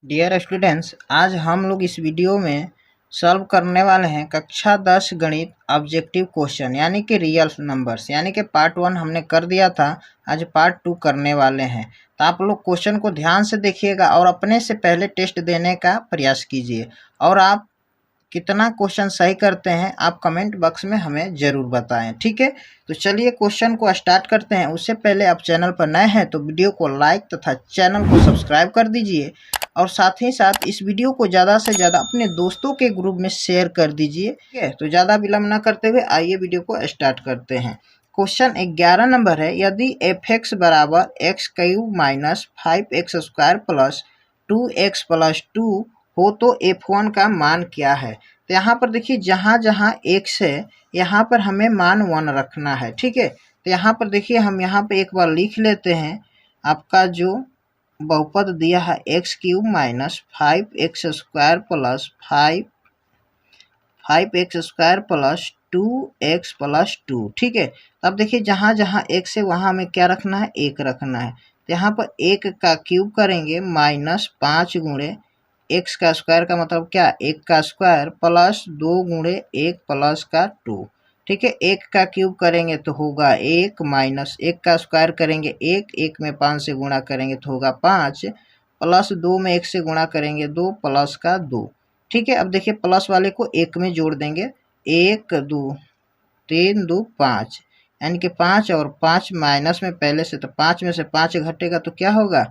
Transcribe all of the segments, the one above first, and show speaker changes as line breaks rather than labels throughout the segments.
Dear students, आज हम लोग इस वीडियो में सॉल्व करने वाले हैं कक्षा 10 गणित ऑब्जेक्टिव क्वेश्चन यानी कि रियल नंबर्स। यानी कि पार्ट 1 हमने कर दिया था, आज पार्ट 2 करने वाले हैं। तो आप लोग क्वेश्चन को ध्यान से देखिएगा और अपने से पहले टेस्ट देने का प्रयास कीजिए। और आप कितना क्वेश्चन सही करते हैं आप कमेंट बॉक्स में हमें ज़रूर बताएं, ठीक है। तो चलिए क्वेश्चन को स्टार्ट करते हैं। उससे पहले आप चैनल पर नए हैं तो वीडियो को लाइक तथा चैनल को सब्सक्राइब कर दीजिए और साथ ही साथ इस वीडियो को ज़्यादा से ज़्यादा अपने दोस्तों के ग्रुप में शेयर कर दीजिए, ठीक है। तो ज़्यादा विलम्ब न करते हुए आइए वीडियो को स्टार्ट करते हैं। क्वेश्चन 11 नंबर है, यदि f(x) बराबर x³ minus 5x² plus 2x plus 2 हो तो f1 का मान क्या है। तो यहाँ पर देखिए जहाँ जहाँ x है यहाँ पर हमें मान 1 रखना है, ठीक है। तो यहाँ पर देखिए हम यहाँ पे एक बार लिख लेते हैं, आपका जो बहुपद दिया है x³ minus 5x² plus 5x² plus 2x plus 2, ठीक है। अब देखिए जहाँ जहाँ x है वहाँ हमें क्या रखना है, 1 रखना है। तो यहाँ पर 1 का क्यूब करेंगे माइनस 5 गुणे x का स्क्वायर का मतलब क्या, 1 का स्क्वायर प्लस 2 गुणे 1 प्लस का 2, ठीक है। 1 का क्यूब करेंगे तो होगा 1 माइनस 1 का स्क्वायर करेंगे 1, 1 में 5 से गुणा करेंगे तो होगा 5 प्लस 2 में 1 से गुणा करेंगे 2 प्लस का 2, ठीक है। अब देखिए प्लस वाले को 1 में जोड़ देंगे, 1 2 3 2 5 यानी कि 5 और 5 माइनस में पहले से, तो 5 में से 5 घटेगा तो क्या होगा,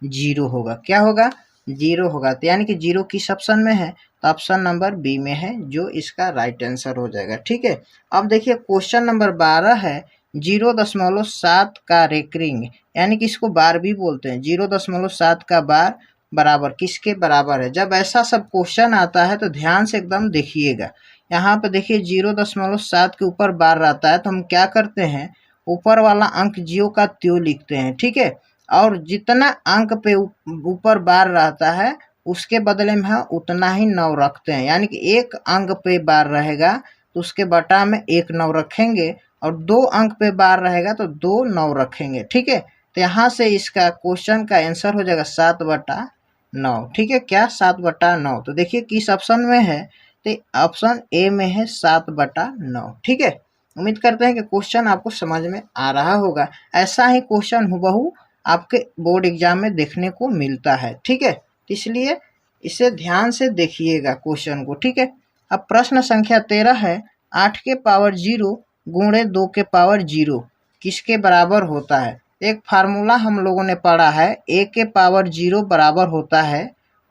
0 होगा। क्या होगा, 0 होगा। तो यानी कि 0 किस ऑप्शन में है, तो ऑप्शन नंबर बी में है, जो इसका राइट आंसर हो जाएगा, ठीक है। अब देखिए क्वेश्चन नंबर 12 है, 0.7 का रेकरिंग यानी कि इसको बार भी बोलते हैं। 0.7 का बार बराबर किसके बराबर है। जब ऐसा सब क्वेश्चन आता है तो ध्यान से एकदम देखिएगा। यहाँ पे देखिए 0.7 के ऊपर बार रहता है तो हम क्या करते हैं, ऊपर वाला अंक ज्यों का त्यों लिखते हैं, ठीक है। और जितना अंक पे ऊपर बार रहता है उसके बदले में हम उतना ही 9 रखते हैं। यानी कि 1 अंक पे बार रहेगा तो उसके बटा में 1 9 रखेंगे, और 2 अंक पे बार रहेगा तो 2 9 रखेंगे, ठीक है। तो यहाँ से इसका क्वेश्चन का आंसर हो जाएगा 7/9, ठीक है। क्या, 7/9। तो देखिए किस ऑप्शन में है, तो ऑप्शन ए में है 7/9, ठीक है। उम्मीद करते हैं कि क्वेश्चन आपको समझ में आ रहा होगा। ऐसा ही क्वेश्चन हुबहू आपके बोर्ड एग्जाम में देखने को मिलता है, ठीक है। इसलिए इसे ध्यान से देखिएगा क्वेश्चन को, ठीक है। अब प्रश्न संख्या 13 है, 8 के पावर 0 गुणे 2 के पावर 0 किसके बराबर होता है। एक फार्मूला हम लोगों ने पढ़ा है, a के पावर 0 बराबर होता है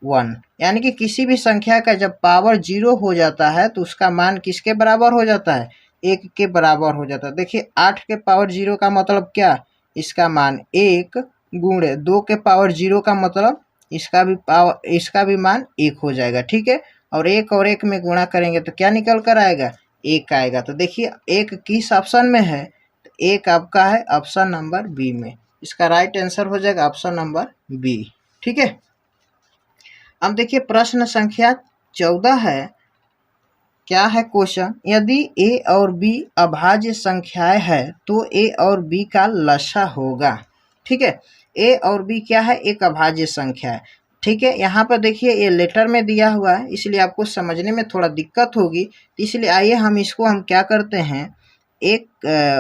1। यानी कि किसी भी संख्या का जब पावर 0 हो जाता है तो उसका मान किसके बराबर हो जाता है, 1 के बराबर हो जाता है। देखिए 8 के पावर 0 का मतलब क्या, इसका मान 1 गुणे 2 के पावर 0 का मतलब इसका भी मान 1 हो जाएगा, ठीक है। और 1 में गुणा करेंगे तो क्या निकल कर आएगा, 1 आएगा। तो देखिए 1 किस ऑप्शन में है, तो 1 आपका है ऑप्शन नंबर बी में। इसका राइट आंसर हो जाएगा ऑप्शन नंबर बी, ठीक है। अब देखिए प्रश्न संख्या 14 है, क्या है क्वेश्चन, यदि a और b अभाज्य संख्याएं है तो a और b का लसा होगा, ठीक है। a और b क्या है, एक अभाज्य संख्या है, ठीक है। यहाँ पर देखिए ये लेटर में दिया हुआ है इसलिए आपको समझने में थोड़ा दिक्कत होगी, इसलिए आइए हम क्या करते हैं, एक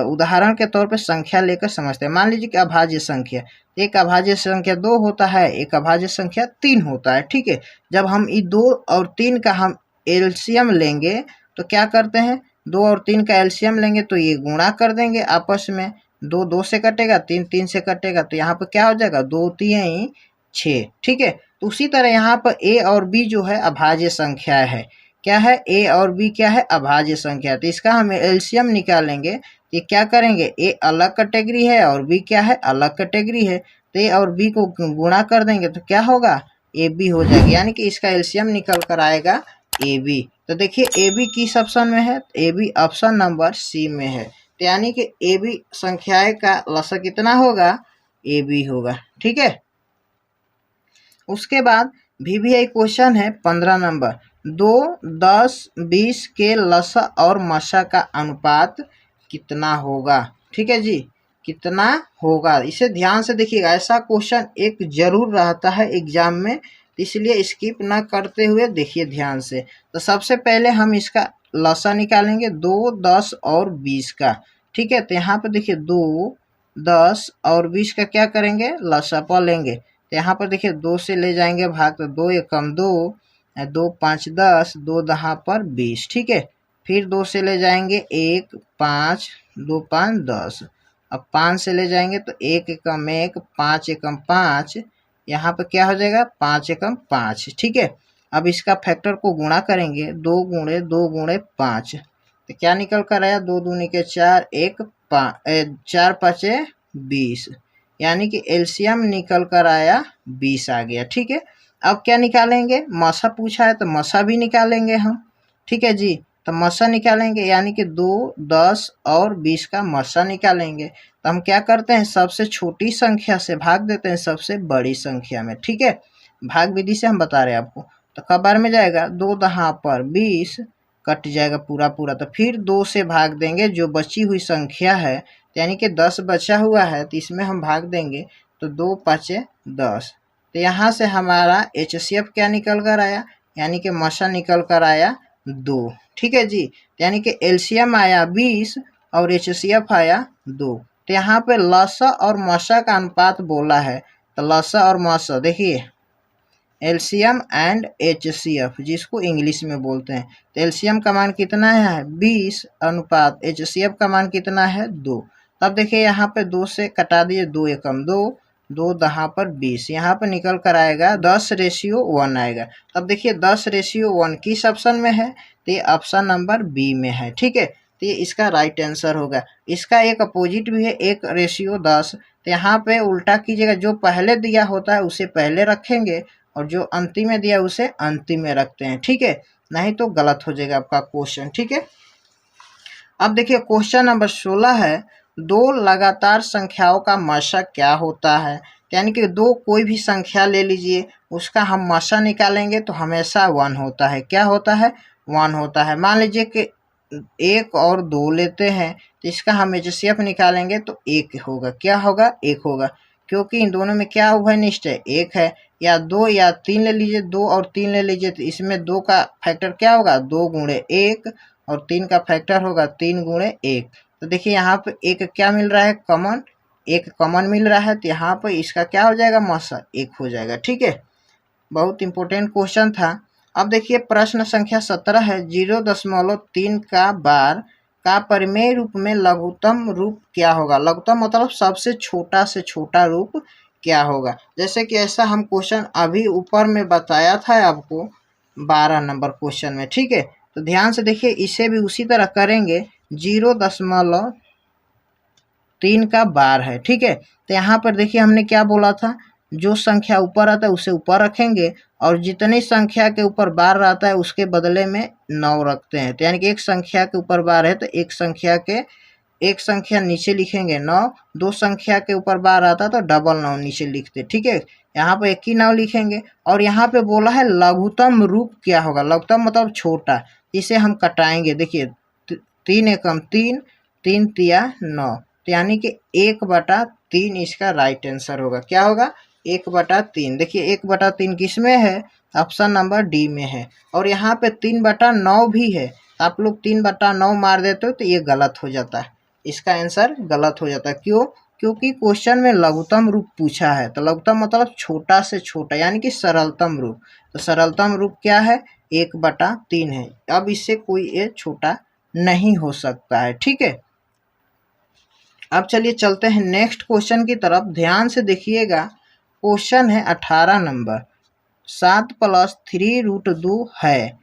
उदाहरण के तौर पर संख्या लेकर समझते हैं। मान लीजिए कि अभाज्य संख्या, एक अभाज्य संख्या 2 होता है, एक अभाज्य संख्या 3 होता है, ठीक है। जब हम 2 और 3 का हम एलसीएम लेंगे तो क्या करते हैं, 2 और 3 का एलसीएम लेंगे तो ये गुणा कर देंगे आपस में, 2 2 से कटेगा, 3 3 से कटेगा, तो यहाँ पर क्या हो जाएगा, 2 3 6, ठीक है। तो उसी तरह यहाँ पर a और b जो है अभाज्य संख्या है। क्या है, a और b क्या है, अभाज्य संख्या। तो इसका हम एलसीएम निकालेंगे, ये क्या करेंगे, a अलग कैटेगरी है और b क्या है, अलग कैटेगरी है। तो a और b को गुणा कर देंगे तो क्या होगा, ab हो जाएगा। यानी कि इसका एलसीएम निकल कर आएगा ab। तो देखिए ab किस ऑप्शन में है, ab ऑप्शन नंबर सी में है। तो यानी कि ab संख्याएं का लसा कितना होगा, ab होगा, ठीक है। उसके बाद VVI क्वेश्चन है 15 नंबर, 2 10 20 के लसा और मसा का अनुपात कितना होगा, ठीक है जी, कितना होगा। इसे ध्यान से देखिएगा, ऐसा क्वेश्चन एक जरूर रहता है एग्जाम में तो इसलिए स्किप ना करते हुए देखिए ध्यान से। तो सबसे पहले हम इसका लसा निकालेंगे 2, 10 और 20 का। ठीक है, तो यहाँ पर देखिए 2, 10 और 20 का क्या करेंगे, लसापा लेंगे। तो यहाँ पर देखिए 2 से ले जाएंगे भाग, तो 2 एकम 2, 2 5 10, 2 दहा पर 20। ठीक है, फिर 2 से ले जाएंगे 1 5, 2 5 10। अब 5 से ले जाएंगे तो 1 एकम 1, 5 एकम 5, यहाँ पर क्या हो जाएगा 5 एकम 5। ठीक है, अब इसका फैक्टर को गुणा करेंगे, 2 गुणे 2 गुणे 5, तो क्या निकल कर आया, 2 दूनी के 4, 4 5 20, यानी कि एलसीएम निकल कर आया 20 आ गया। ठीक है, अब क्या निकालेंगे, मसा पूछा है तो मसा भी निकालेंगे हम। ठीक है जी, तो मसा निकालेंगे यानी कि 2, 10 और 20 का मसा निकालेंगे। तो हम क्या करते हैं, सबसे छोटी संख्या से भाग देते हैं सबसे बड़ी संख्या में। ठीक है, भाग विधि से हम बता रहे हैं आपको। तो कब बार में जाएगा, 2 दहा पर 20, कट जाएगा पूरा पूरा। तो फिर 2 से भाग देंगे जो बची हुई संख्या है, यानी कि 10 बचा हुआ है तो इसमें हम भाग देंगे, तो 2 5 10। तो यहाँ से हमारा एचसीएफ क्या निकल कर आया, यानी कि मसा निकल कर आया 2। ठीक है जी, यानी कि एलसीएम आया 20 और एचसीएफ आया 2। तो यहाँ पे लसा और मसा का अनुपात बोला है, तो लसा और मसा देखिए एलसीएम एंड एचसीएफ जिसको इंग्लिश में बोलते हैं। तो एलसीएम का मान कितना है 20 अनुपात एचसीएफ का मान कितना है 2। तब देखिए यहाँ पे 2 से कटा दिए, 2 एकम 2, 2 दहा पर 20, यहाँ पर निकल कर आएगा 10:1 आएगा। तब देखिए 10:1 किस ऑप्शन में है, तो ये ऑप्शन नंबर बी में है। ठीक है, तो ये इसका राइट आंसर होगा। इसका एक अपोजिट भी है 1:10, तो यहाँ पे उल्टा कीजिएगा, जो पहले दिया होता है उसे पहले रखेंगे और जो अंतिम में दिया उसे अंतिम में रखते हैं। ठीक है, नहीं तो गलत हो जाएगा आपका क्वेश्चन। ठीक है, अब देखिए क्वेश्चन नंबर 16 है, 2 लगातार संख्याओं का मसा क्या होता है। यानी कि 2 कोई भी संख्या ले लीजिए, उसका हम मसा निकालेंगे तो हमेशा 1 होता है। क्या होता है, 1 होता है। मान लीजिए कि 1 और 2 लेते हैं तो इसका हम एचसीएफ निकालेंगे तो 1 होगा। क्या होगा, 1 होगा, क्योंकि इन दोनों में क्या उभयनिष्ठ है, 1 है। या 2 या 3 ले लीजिए, 2 और 3 ले लीजिए तो इसमें 2 का फैक्टर क्या होगा, 2 गुणे 1, और 3 का फैक्टर होगा 3 गुणे 1। तो देखिए यहाँ पे एक क्या मिल रहा है, कॉमन, एक कॉमन मिल रहा है, तो यहाँ पे इसका क्या हो जाएगा, मसा 1 हो जाएगा। ठीक है, बहुत इंपॉर्टेंट क्वेश्चन था। अब देखिए प्रश्न संख्या 17 है, 0.3 का बार का परिमेय रूप में लघुत्तम रूप क्या होगा। लघुत्तम मतलब सबसे छोटा से छोटा रूप क्या होगा। जैसे कि ऐसा हम क्वेश्चन अभी ऊपर में बताया था आपको 12 नंबर क्वेश्चन में। ठीक है, तो ध्यान से देखिए, इसे भी उसी तरह करेंगे। 0.3 का बार है। ठीक है, तो यहाँ पर देखिए हमने क्या बोला था, जो संख्या ऊपर आता है उसे ऊपर रखेंगे और जितनी संख्या के ऊपर बार रहता है उसके बदले में 9 रखते हैं। तो यानी कि एक संख्या के ऊपर बार है तो एक संख्या नीचे लिखेंगे 9, 2 संख्या के ऊपर बार आता है तो डबल 9 नीचे लिखते। ठीक है, यहाँ पे एक ही 9 लिखेंगे। और यहाँ पे बोला है लघुत्तम रूप क्या होगा। लघुत्तम मतलब छोटा, इसे हम कटाएंगे। देखिए 3 एकम 3, 3 तिया 9, तो यानी कि 1/3 इसका राइट आंसर होगा। क्या होगा, 1/3। देखिए 1/3 किस में है, ऑप्शन नंबर डी में है। और यहाँ पे 3/9 भी है, आप लोग 3/9 मार देते हो तो ये गलत हो जाता है, इसका आंसर गलत हो जाता है। क्यों, क्योंकि क्वेश्चन में लघुत्तम रूप पूछा है। तो लघुत्तम मतलब छोटा से छोटा, यानी कि सरलतम रूप। तो सरलतम रूप क्या है, 1/3 है। अब इससे कोई ये छोटा नहीं हो सकता है। ठीक है, अब चलिए चलते हैं नेक्स्ट क्वेश्चन की तरफ। ध्यान से देखिएगा, क्वेश्चन है 18 नंबर, 7 + 3√2 है।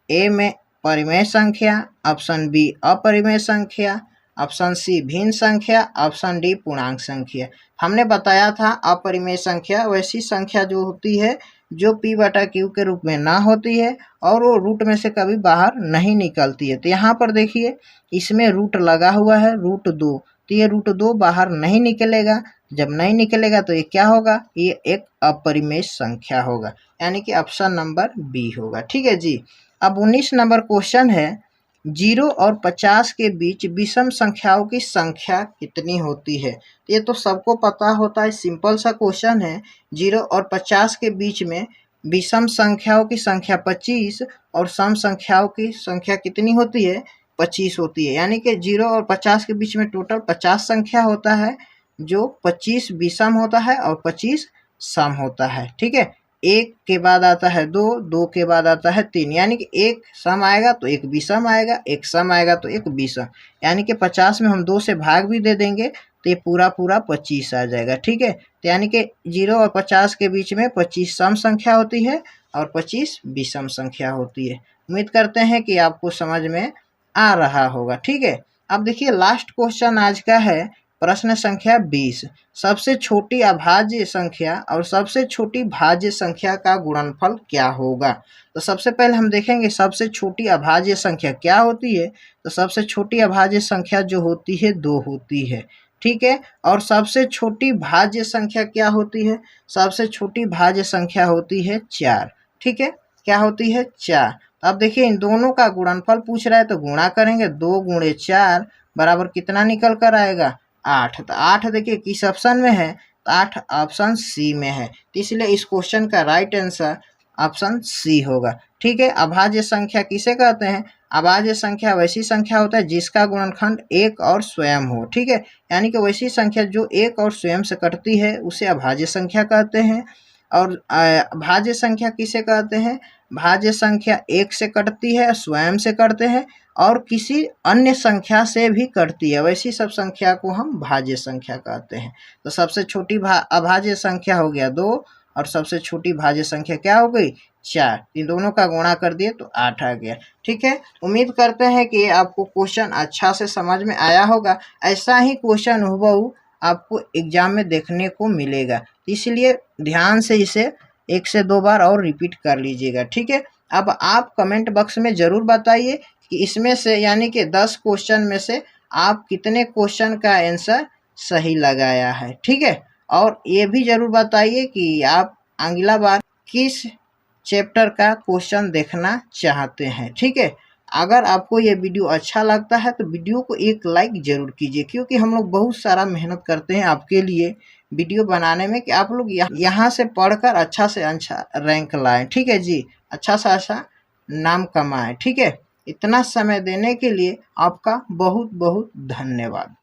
ए में परिमेय संख्या, ऑप्शन बी अपरिमेय संख्या, ऑप्शन सी भिन्न संख्या, ऑप्शन डी पूर्णांक संख्या। हमने बताया था अपरिमेय संख्या वैसी संख्या जो होती है जो p/q के रूप में ना होती है और वो रूट में से कभी बाहर नहीं निकलती है। तो यहाँ पर देखिए इसमें रूट लगा हुआ है, √2, तो ये √2 बाहर नहीं निकलेगा। जब नहीं निकलेगा तो ये क्या होगा, ये एक अपरिमेय संख्या होगा, यानी कि ऑप्शन नंबर बी होगा। ठीक है जी, अब 19 नंबर क्वेश्चन है, 0 और 50 के बीच विषम संख्याओं की संख्या कितनी होती है। ये तो सबको पता होता है, सिंपल सा क्वेश्चन है। 0 और 50 के बीच में विषम संख्याओं की संख्या 25 और सम संख्याओं की संख्या कितनी होती है, 25 होती है। यानी कि 0 और 50 के बीच में टोटल 50 संख्या होता है, जो 25 विषम होता है और 25 सम होता है। ठीक है, एक के बाद आता है 2, 2 के बाद आता है 3, यानी कि एक सम आएगा तो एक विषम आएगा, एक सम आएगा तो एक विषम। यानी कि 50 में हम 2 से भाग भी दे देंगे तो ये पूरा 25 आ जाएगा। ठीक है, तो यानी कि 0 और 50 के बीच में 25 सम संख्या होती है और 25 विषम संख्या होती है। उम्मीद करते हैं कि आपको समझ में आ रहा होगा। ठीक है, अब देखिए लास्ट क्वेश्चन आज का है प्रश्न संख्या 20। सबसे छोटी अभाज्य संख्या और सबसे छोटी भाज्य संख्या का गुणनफल क्या होगा। तो सबसे पहले हम देखेंगे सबसे छोटी अभाज्य संख्या क्या होती है। तो सबसे छोटी अभाज्य संख्या जो होती है 2 होती है। ठीक है, और सबसे छोटी भाज्य संख्या क्या होती है, सबसे छोटी भाज्य संख्या होती है 4। ठीक है, क्या होती है, 4। तो अब देखिए इन दोनों का गुणनफल पूछ रहा है तो गुणा करेंगे, 2 गुणे 4 बराबर कितना निकल कर आएगा, 8। तो 8 देखिए किस ऑप्शन में है, तो 8 ऑप्शन सी में है। तो इसलिए इस क्वेश्चन का राइट आंसर ऑप्शन सी होगा। ठीक है, अभाज्य संख्या किसे कहते हैं, अभाज्य संख्या वैसी संख्या होता है जिसका गुणनखंड 1 और स्वयं हो। ठीक है, यानी कि वैसी संख्या जो 1 और स्वयं से कटती है उसे अभाज्य संख्या कहते हैं। और भाज्य संख्या किसे कहते हैं, भाज्य संख्या 1 से कटती है, स्वयं से करते हैं और किसी अन्य संख्या से भी कटती है, वैसी सब संख्या को हम भाज्य संख्या कहते हैं। तो सबसे छोटी अभाज्य संख्या हो गया 2 और सबसे छोटी भाज्य संख्या क्या हो गई, 4। इन दोनों का गुणा कर दिए तो 8 आ गया। ठीक है, उम्मीद करते हैं कि आपको क्वेश्चन अच्छा से समझ में आया होगा। ऐसा ही क्वेश्चन हूबहू आपको एग्जाम में देखने को मिलेगा, इसलिए ध्यान से इसे 1 से 2 बार और रिपीट कर लीजिएगा। ठीक है, अब आप कमेंट बॉक्स में ज़रूर बताइए कि इसमें से यानी कि 10 क्वेश्चन में से आप कितने क्वेश्चन का आंसर सही लगाया है। ठीक है, और ये भी ज़रूर बताइए कि आप अगला बार किस चैप्टर का क्वेश्चन देखना चाहते हैं। ठीक है, अगर आपको ये वीडियो अच्छा लगता है तो वीडियो को एक लाइक ज़रूर कीजिए, क्योंकि हम लोग बहुत सारा मेहनत करते हैं आपके लिए वीडियो बनाने में कि आप लोग यहाँ से पढ़कर अच्छा से अच्छा रैंक लाएं। ठीक है जी, अच्छा से अच्छा नाम कमाएं। ठीक है, इतना समय देने के लिए आपका बहुत बहुत धन्यवाद।